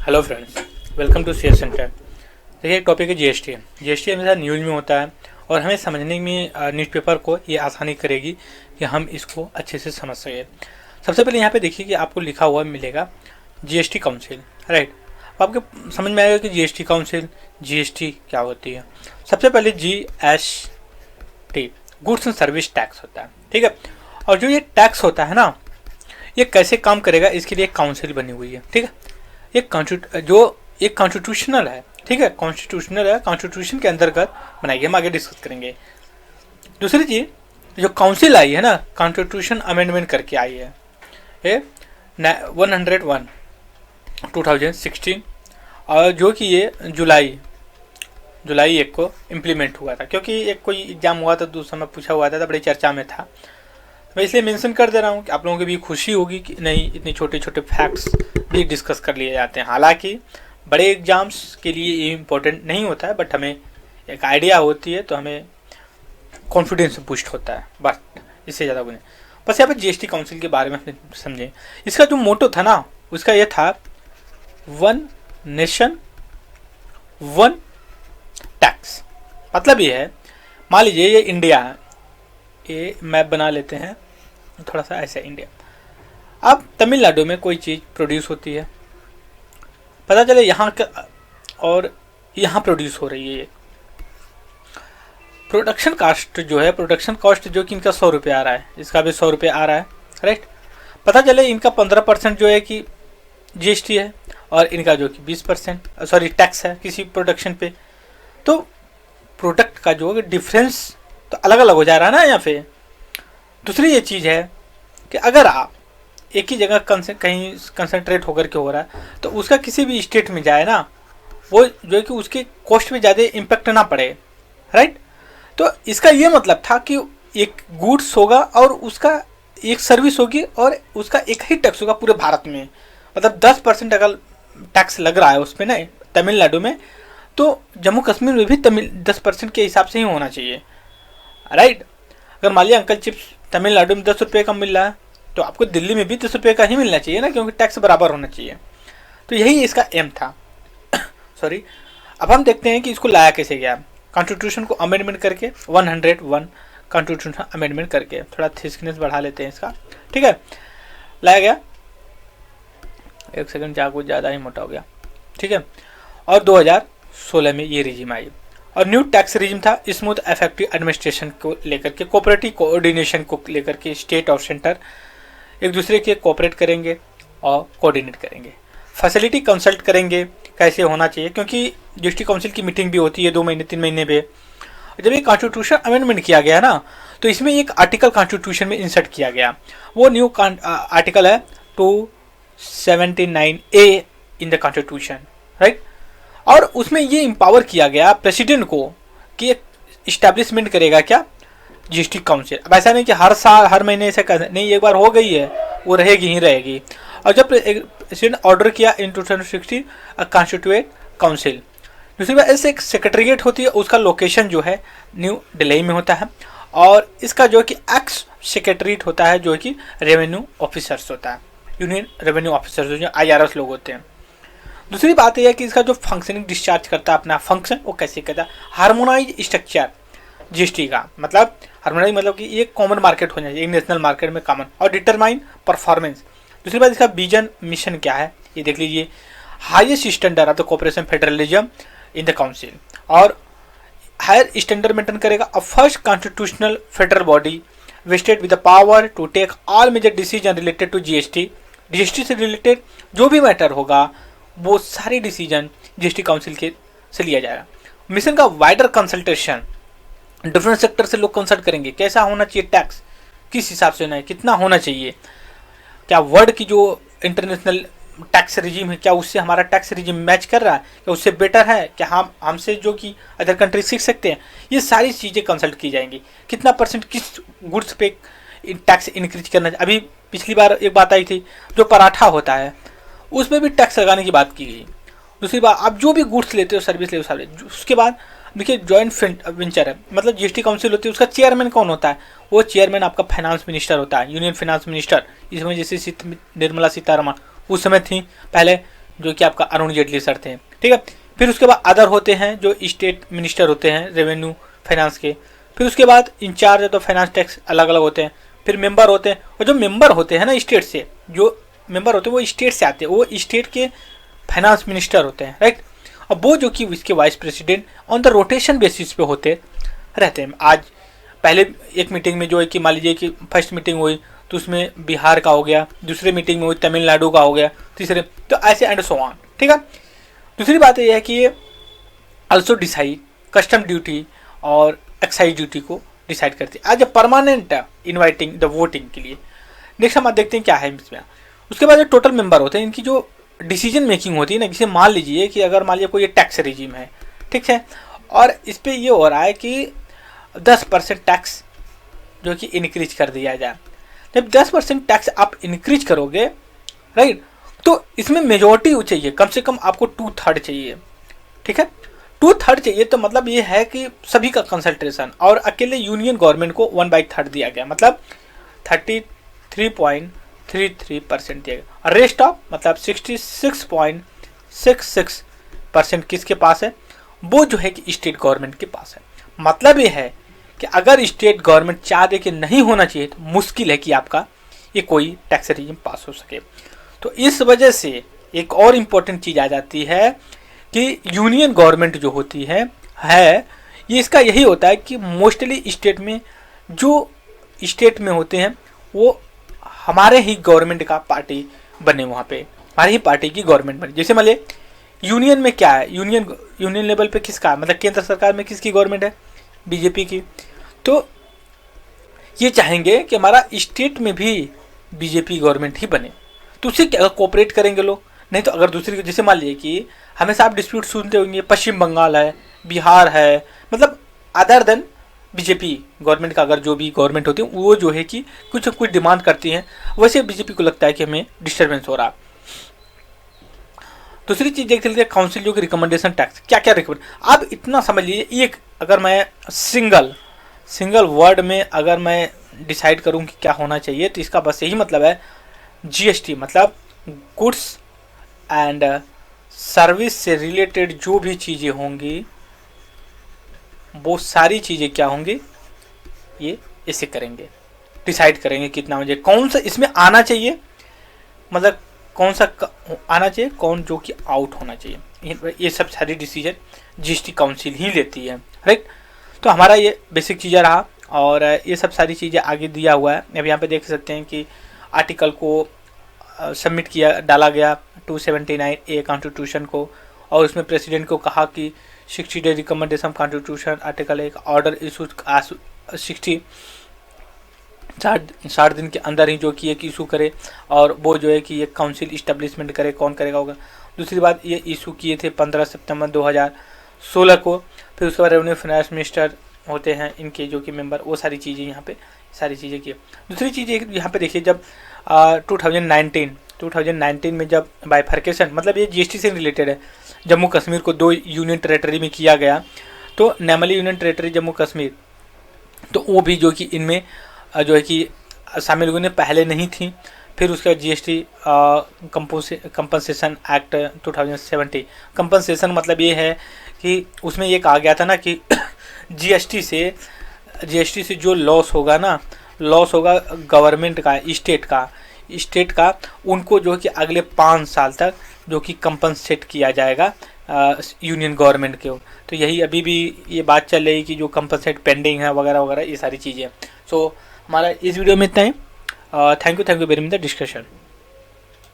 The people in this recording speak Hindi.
Hello friends, welcome to share center. देखिए, एक टॉपिक है जीएसटी। जीएसटी हमेशा न्यूज़ में होता है और हमें समझने में न्यूज़पेपर को ये आसानी करेगी कि हम इसको अच्छे से समझ सकें। सबसे पहले यहाँ पे देखिए कि आपको लिखा हुआ मिलेगा जीएसटी काउंसिल, राइट। अब आपके समझ में आएगा कि जीएसटी काउंसिल, जीएसटी क्या होती है। सबसे पहले GST goods and service tax होता है, ठीक है। और जो ये टैक्स होता है ना, ये कैसे काम करेगा इसके लिए एक काउंसिल बनी हुई है, ठीक है। एक कॉन्स्टिट्यूशनल है, ठीक है, कॉन्स्टिट्यूशनल है, कॉन्स्टिट्यूशन के अंतर्गत बनाई गई। हम आगे डिस्कस करेंगे। दूसरी चीज, जो काउंसिल आई है ना, कॉन्स्टिट्यूशन अमेंडमेंट करके आई है, ये 101 2016, और जो कि ये जुलाई 1 को इम्प्लीमेंट हुआ था। क्योंकि एक कोई एग्जाम हुआ था, दूसरा में पूछा हुआ था, तो बड़ी चर्चा में था। मैं इसलिए मेंशन कर दे रहा हूँ कि आप लोगों की भी खुशी होगी कि नहीं, इतने छोटे छोटे फैक्ट्स भी डिस्कस कर लिए जाते हैं। हालांकि बड़े एग्जाम्स के लिए ये इम्पोर्टेंट नहीं होता है, बट हमें एक आइडिया होती है तो हमें कॉन्फिडेंस बूस्ट होता है, बस इससे ज़्यादा कुछ नहीं। बस यहाँ पर जीएसटी काउंसिल के बारे में समझें। इसका जो मोटो था ना, उसका ये था, वन नेशन वन टैक्स। मतलब ये है, मान लीजिए ये इंडिया है, ये मैप बना लेते हैं थोड़ा सा ऐसा इंडिया। अब तमिलनाडु में कोई चीज़ प्रोड्यूस होती है, पता चले यहाँ का और यहाँ प्रोड्यूस हो रही है। ये प्रोडक्शन कास्ट जो है, प्रोडक्शन कॉस्ट जो कि इनका 100 रुपये आ रहा है, इसका भी 100 रुपये आ रहा है, राइट। पता चले इनका 15% जो है कि जीएसटी है और इनका जो कि 20% सॉरी टैक्स है किसी प्रोडक्शन पे। तो प्रोडक्ट का जो डिफरेंस तो अलग अलग हो जा रहा है ना यहाँ पे। दूसरी ये चीज़ है कि अगर आप एक ही जगह कहीं कंसंट्रेट होकर के हो रहा है, तो उसका किसी भी स्टेट में जाए ना, वो जो है कि उसके कॉस्ट पे ज़्यादा इम्पेक्ट ना पड़े, राइट। तो इसका ये मतलब था कि एक गुड्स होगा और उसका एक सर्विस होगी और उसका एक ही टैक्स होगा पूरे भारत में। मतलब 10% अगर टैक्स लग रहा है उस पर ना तमिलनाडु में, तो जम्मू कश्मीर में भी 10% के हिसाब से ही होना चाहिए, राइट। अगर मान लिया अंकल चिप्स तमिलनाडु में 10 रुपये का मिल रहा है, तो आपको दिल्ली में भी 10 रुपये का ही मिलना चाहिए ना, क्योंकि टैक्स बराबर होना चाहिए। तो यही इसका एम था। सॉरी। अब हम देखते हैं कि इसको लाया कैसे गया। कॉन्स्टिट्यूशन को अमेंडमेंट करके 101 कॉन्स्टिट्यूशन अमेंडमेंट करके, थोड़ा थिकनेस बढ़ा लेते हैं इसका, ठीक है। लाया गया, एक सेकंड, जा कुछ ज़्यादा ही मोटा हो गया, ठीक है। और 2016 में ये रिजिम आई और न्यू टैक्स रिजिम था, स्मूथ इफेक्टिव एडमिनिस्ट्रेशन को लेकर के, कोऑपरेटिव कोऑर्डिनेशन को लेकर के स्टेट और सेंटर एक दूसरे के कोऑपरेट करेंगे और कोऑर्डिनेट करेंगे, फैसिलिटी कंसल्ट करेंगे कैसे होना चाहिए। क्योंकि जीएसटी काउंसिल की मीटिंग भी होती है 2 महीने 3 महीने पे। जब ये कॉन्स्टिट्यूशन अमेंडमेंट किया गया ना, तो इसमें एक आर्टिकल कॉन्स्टिट्यूशन में इंसर्ट किया गया। वो न्यू आर्टिकल है 279A in the constitution, right. और उसमें ये इम्पावर किया गया प्रेसिडेंट को कि एक इस्टेब्लिशमेंट करेगा क्या, जीएसटी काउंसिल। अब ऐसा नहीं कि हर साल हर महीने ऐसा कर, नहीं, एक बार हो गई है वो रहेगी ही रहेगी। और जब प्रेसिडेंट ऑर्डर किया इन 2016 कॉन्स्टिट्यूएंट काउंसिल। दूसरी बात, ऐसे एक सेक्रेटरीट होती है, उसका लोकेशन जो है न्यू दिल्ली में होता है। और इसका जो कि एक्स सेक्रेटरीट होता है, जो कि रेवेन्यू ऑफिसर्स होता है, यूनियन रेवेन्यू ऑफिसर्स जो IRS लोग होते हैं। दूसरी बात यह है कि इसका जो फंक्शनिंग डिस्चार्ज करता है अपना फंक्शन, वो कैसे करता है, हार्मोनाइज स्ट्रक्चर जीएसटी का। मतलब हार्मोनाइज मतलब कि ये कॉमन मार्केट होना चाहिए, एक नेशनल मार्केट में कॉमन, और डिटरमाइन परफॉर्मेंस। दूसरी बात, इसका विजन मिशन क्या है ये देख लीजिए। Highest standard of the cooperation federalism in the council, और हायर स्टैंडर्ड मेंटेन करेगा। A first constitutional federal body vested with the power to take all major decision related to GST. GST से रिलेटेड जो भी मैटर होगा वो सारे डिसीजन जीएसटी काउंसिल के से लिया जाएगा। मिशन का वाइडर कंसल्टेशन, डिफरेंट सेक्टर से लोग कंसल्ट करेंगे, कैसा होना चाहिए टैक्स, किस हिसाब से होना है, कितना होना चाहिए, क्या वर्ल्ड की जो इंटरनेशनल टैक्स रिजीम है, क्या उससे हमारा टैक्स रिजीम मैच कर रहा है, क्या उससे बेटर है, क्या हम हमसे जो कि अदर कंट्री सीख सकते हैं। ये सारी चीज़ें कंसल्ट की जाएंगी। कितना % किस गुड्स पे टैक्स इंक्रीज करना चाहिए। अभी पिछली बार एक बात आई थी, जो पराठा होता है उसमें भी टैक्स लगाने की बात की गई। दूसरी बात, आप जो भी गुड्स लेते हो, सर्विस लेते हो, उसके बाद देखिए जॉइंट वेंचर है, मतलब जीएसटी काउंसिल होती है, उसका चेयरमैन कौन होता है, वो चेयरमैन आपका फाइनेंस मिनिस्टर होता है, यूनियन फाइनेंस मिनिस्टर। इसमें जैसे निर्मला सीतारमण उस समय थी, पहले जो कि आपका अरुण जेटली सर थे, ठीक है। फिर उसके बाद अदर होते हैं जो स्टेट मिनिस्टर होते हैं रेवेन्यू फाइनेंस के। फिर उसके बाद इंचार्ज ऑफ फाइनेंस टैक्स अलग अलग होते हैं। फिर मेंबर होते हैं, और जो मेंबर होते हैं ना स्टेट से, जो मेंबर होते हैं वो स्टेट से आते हैं, वो स्टेट के फाइनेंस मिनिस्टर होते हैं, राइट। अब वो जो कि इसके vice president on the rotation basis पे होते रहते हैं। आज पहले एक मीटिंग में जो है कि मान लीजिए कि फर्स्ट मीटिंग हुई तो उसमें बिहार का हो गया, दूसरे मीटिंग में हुई तमिलनाडु का हो गया, तीसरे, तो ऐसे एंड सो ऑन, ठीक है। दूसरी बात यह है कि ये ऑल्सो डिसाइड कस्टम ड्यूटी और एक्साइज ड्यूटी को डिसाइड करती है as a permanent inviting the voting के लिए। नेक्स्ट हम देखते हैं क्या है इसमें। उसके बाद जो टोटल मेंबर होते हैं, इनकी जो डिसीजन मेकिंग होती है ना, जैसे मान लीजिए कि अगर मान लीजिए कोई टैक्स रिजीम है, ठीक है, और इस पर ये हो रहा है कि 10% टैक्स जो कि इंक्रीज कर दिया जाए। जब 10% टैक्स आप इंक्रीज करोगे, राइट, तो इसमें मेजोरिटी चाहिए, कम से कम आपको 2/3 चाहिए, ठीक है। 2/3 चाहिए तो मतलब ये है कि सभी का कंसल्टेशन, और अकेले यूनियन गवर्नमेंट को 1/3 दिया गया, मतलब 33.33% दिया गया। और रेस्ट ऑफ मतलब 66.66% किसके पास है, वो जो है कि स्टेट गवर्नमेंट के पास है। मतलब ये है कि अगर स्टेट गवर्नमेंट चाह दे कि नहीं होना चाहिए तो मुश्किल है कि आपका ये कोई टैक्स रिजीम पास हो सके। तो इस वजह से एक और इम्पोर्टेंट चीज़ आ जाती है कि यूनियन गवर्नमेंट जो होती है ये इसका यही होता है कि मोस्टली स्टेट में जो स्टेट में होते हैं वो हमारे ही गवर्नमेंट का पार्टी बने, वहाँ पे हमारी ही पार्टी की गवर्नमेंट बने। जैसे मान लीजिए यूनियन में क्या है, यूनियन लेवल पे किसका, मतलब केंद्र सरकार में किसकी गवर्नमेंट है, बीजेपी की। तो ये चाहेंगे कि हमारा स्टेट में भी बीजेपी गवर्नमेंट ही बने, तो उससे क्या कोऑपरेट करेंगे लोग। नहीं तो अगर दूसरी, जैसे मान लीजिए कि हमेशा आप डिस्प्यूट सुनते होंगे, पश्चिम बंगाल है, बिहार है, मतलब अदर देन बीजेपी गवर्नमेंट का अगर जो भी गवर्नमेंट होती है वो जो है कि कुछ कुछ डिमांड करती हैं, वैसे बीजेपी को लगता है कि हमें डिस्टर्बेंस हो रहा। दूसरी चीज देख लेते हैं काउंसिल जो कि रिकमेंडेशन टैक्स, क्या क्या रिकमेंड, आप इतना समझ लीजिए। एक अगर मैं सिंगल वर्ड में अगर मैं डिसाइड करूं कि क्या होना चाहिए, तो इसका बस यही मतलब है, जीएसटी मतलब गुड्स एंड सर्विस से रिलेटेड जो भी चीज़ें होंगी वो सारी चीज़ें क्या होंगी, ये इसे करेंगे, डिसाइड करेंगे कितना मुझे कौन सा इसमें आना चाहिए, मतलब कौन सा आना चाहिए, कौन जो कि आउट होना चाहिए। ये सब सारी डिसीजन जीएसटी काउंसिल ही लेती है, राइट। तो हमारा ये बेसिक चीज़ें रहा, और ये सब सारी चीज़ें आगे दिया हुआ है। अब यहाँ पे देख सकते हैं कि आर्टिकल को सबमिट डाला गया 279A कॉन्स्टिट्यूशन को, और उसमें प्रेसिडेंट को कहा कि 60 डे रिकमेंडेशन कॉन्स्टिट्यूशन आर्टिकल एक ऑर्डर इशू 60 दिन के अंदर ही जो कि एक इशू करे, और वो जो है कि ये काउंसिल इस्टेब्लिशमेंट करे, कौन करेगा होगा। दूसरी बात, ये इशू किए थे 15 सितंबर 2016 को। फिर उसके बाद रेवेन्यू फाइनेंस मिनिस्टर होते हैं इनके जो कि मेंबर, वो सारी चीज़ें यहाँ पे सारी चीज़ें की। दूसरी चीज़ यहाँ पे देखिए, जब 2019 में जब बाइफर्केशन, मतलब ये जीएसटी से रिलेटेड है, जम्मू कश्मीर को 2 यूनियन टेरेटरी में किया गया, तो नैमली यूनियन टेरेटरी जम्मू कश्मीर, तो वो भी जो कि इनमें जो है कि शामिल हुई पहले नहीं थी। फिर उसके बाद जीएसटी कंपनसेशन एक्ट 2070, कंपनसेशन मतलब ये है कि उसमें ये कहा गया था ना कि जीएसटी से जो लॉस होगा ना, लॉस होगा गवर्नमेंट का, स्टेट का, उनको जो कि अगले 5 साल तक जो कि कंपनसेट किया जाएगा यूनियन गवर्नमेंट के। तो यही अभी भी ये बात चल रही कि जो कंपनसेट पेंडिंग है वगैरह वगैरह, ये सारी चीज़ें। सो हमारा इस वीडियो में इतना ही। Thank you very much the discussion.